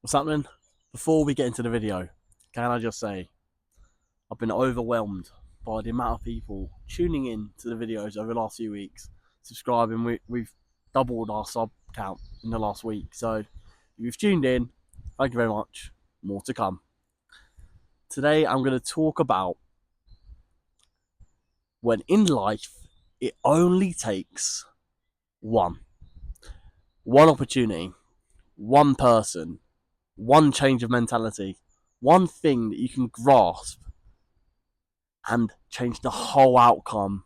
What's happening? Before we get into the video, can I just say I've been overwhelmed by the amount of people tuning in to the videos over the last few weeks, subscribing. We've doubled our sub count in the last week. So if you've tuned in, thank you very much. More to come. Today I'm going to talk about when in life it only takes one opportunity, one person, one change of mentality, one thing that you can grasp and change the whole outcome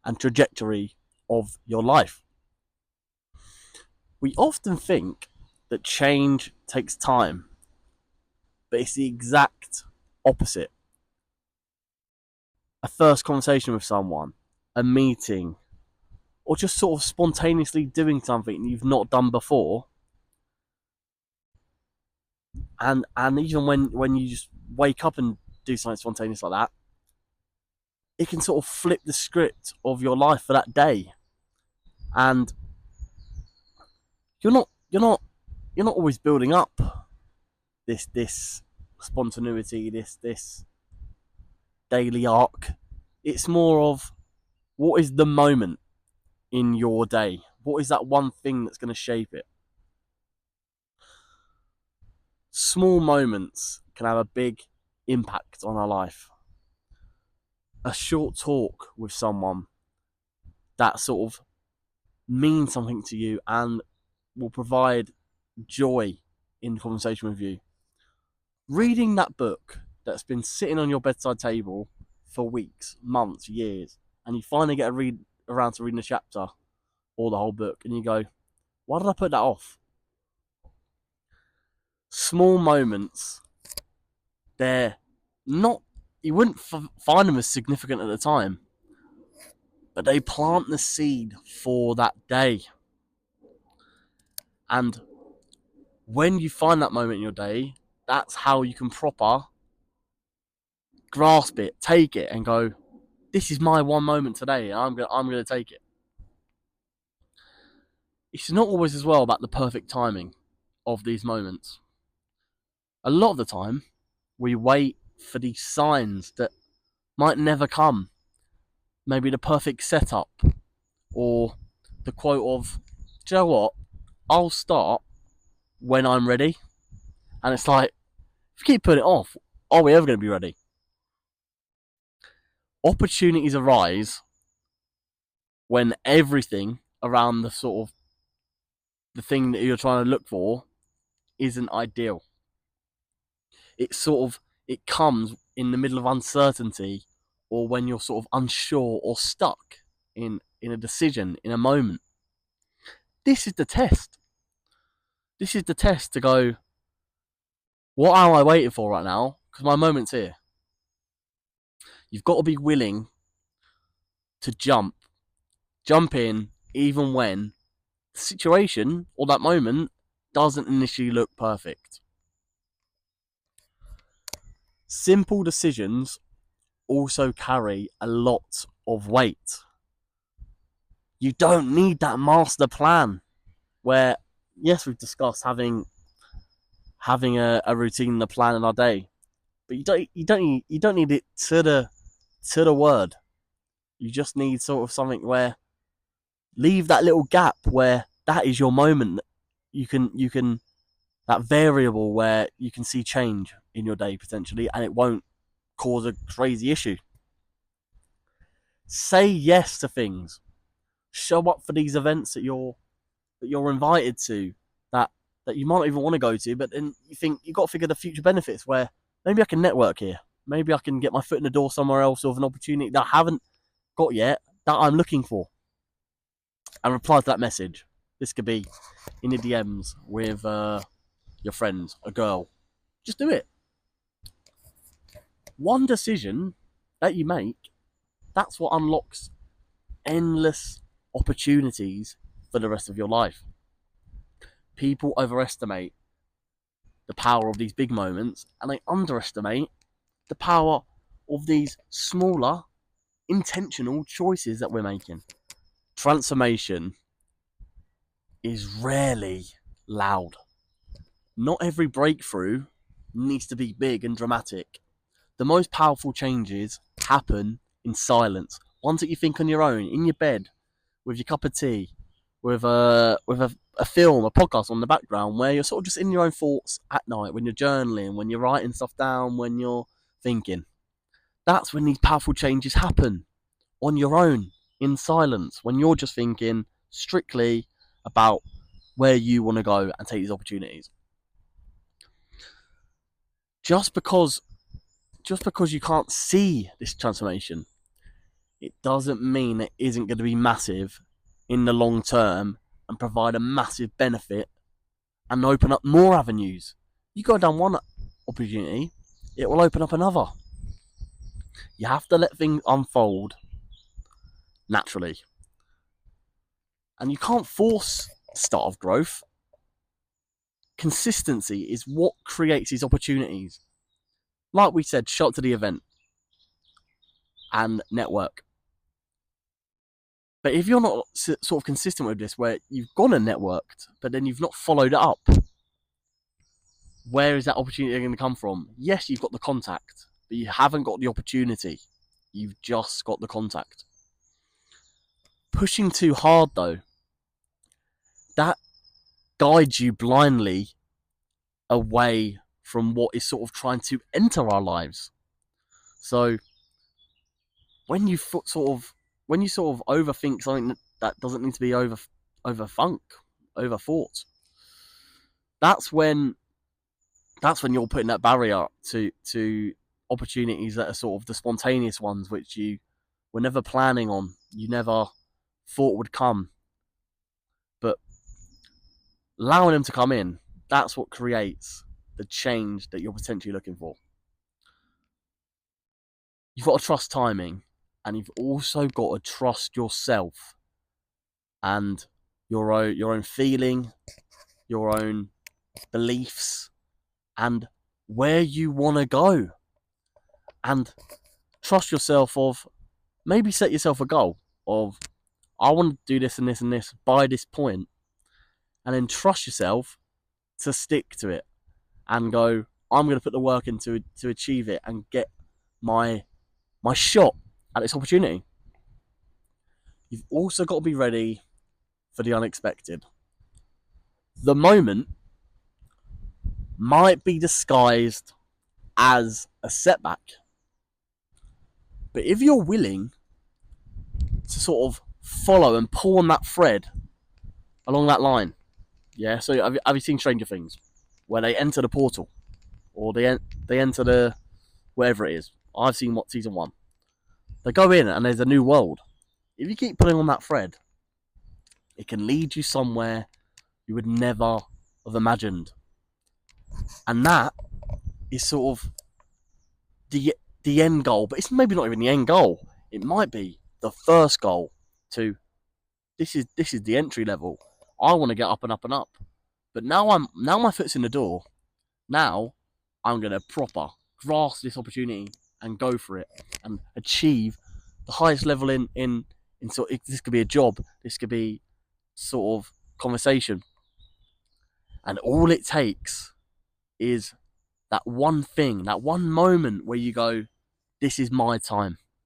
and trajectory of your life. We often think that change takes time, but it's the exact opposite. A first conversation with someone, a meeting, or just sort of spontaneously doing something you've not done before, and even when you just wake up and do something spontaneous like that, it can sort of flip the script of your life for that day. And you're not always building up this spontaneity, this daily arc. It's more of what is the moment in your day? What is that one thing that's going to shape it? Small moments can have a big impact on our life. A short talk with someone that sort of means something to you and will provide joy in conversation with you. Reading that book that's been sitting on your bedside table for weeks, months, years, and you finally get around to reading a chapter or the whole book, and you go, why did I put that off? Small moments, they're not, you wouldn't find them as significant at the time, but they plant the seed for that day. And when you find that moment in your day, that's how you can proper grasp it, take it, and go, this is my one moment today. I'm gonna take it. It's not always as well about the perfect timing of these moments. A lot of the time, we wait for these signs that might never come. Maybe the perfect setup, or the quote of, do you know what? I'll start when I'm ready. And it's like, if you keep putting it off, are we ever going to be ready? Opportunities arise when everything around the sort of the thing that you're trying to look for isn't ideal. It comes in the middle of uncertainty, or when you're sort of unsure or stuck in a decision, in a moment. This is the test. This is the test to go, what am I waiting for right now? Because my moment's here. You've got to be willing to jump in, even when the situation or that moment doesn't initially look perfect. Simple decisions also carry a lot of weight. You don't need that master plan where, yes, we've discussed having a routine and a plan in our day, but you don't need it to the word. You just need sort of something where, leave that little gap where that is your moment. You can that variable where you can see change in your day potentially, and it won't cause a crazy issue. Say yes to things. Show up for these events that you're invited to, that you might not even want to go to, but then you think you've got to figure the future benefits, where maybe I can network here. Maybe I can get my foot in the door somewhere else with an opportunity that I haven't got yet, that I'm looking for. And reply to that message. This could be in the DMs with your friends, a girl. Just do it. One decision that you make, that's what unlocks endless opportunities for the rest of your life. People overestimate the power of these big moments, and they underestimate the power of these smaller, intentional choices that we're making. Transformation is rarely loud. not every breakthrough needs to be big and dramatic. The most powerful changes happen in silence. Ones that you think on your own, in your bed, with your cup of tea, with a film, a podcast on the background, where you're sort of just in your own thoughts at night, when you're journaling, when you're writing stuff down, when you're thinking. That's when these powerful changes happen, on your own, in silence, when you're just thinking strictly about where you want to go and take these opportunities. Just because you can't see this transformation, it doesn't mean it isn't going to be massive in the long term and provide a massive benefit and open up more avenues. You go down one opportunity, it will open up another. You have to let things unfold naturally. And you can't force the start of growth. Consistency is what creates these opportunities. Like we said, show up to the event and network. But if you're not sort of consistent with this, where you've gone and networked, but then you've not followed it up, where is that opportunity going to come from? Yes, you've got the contact, but you haven't got the opportunity. You've just got the contact. Pushing too hard, though, that guides you blindly away from what is sort of trying to enter our lives. So when you sort of overthink something that doesn't need to be overthought, that's when you're putting that barrier to opportunities that are sort of the spontaneous ones, which you were never planning on, you never thought would come, but allowing them to come in, that's what creates the change that you're potentially looking for. You've got to trust timing, and you've also got to trust yourself and your own feeling, your own beliefs, and where you want to go. And trust yourself of, maybe set yourself a goal of, I want to do this and this and this by this point, and then trust yourself to stick to it and go, I'm going to put the work in to achieve it and get my shot at this opportunity. You've also got to be ready for the unexpected. The moment might be disguised as a setback, but if you're willing to sort of follow and pull on that thread along that line, yeah. So have you seen Stranger Things, where they enter the portal, or they enter the wherever it is? I've seen season 1. They go in and there's a new world. If you keep pulling on that thread, it can lead you somewhere you would never have imagined. And that is sort of the end goal. But it's maybe not even the end goal. It might be the first goal to, this is the entry level. I want to get up and up and up. But now my foot's in the door. Now I'm going to proper grasp this opportunity and go for it and achieve the highest level in sort of, this could be a job, this could be sort of conversation. And all it takes is that one thing, that one moment where you go, this is my time.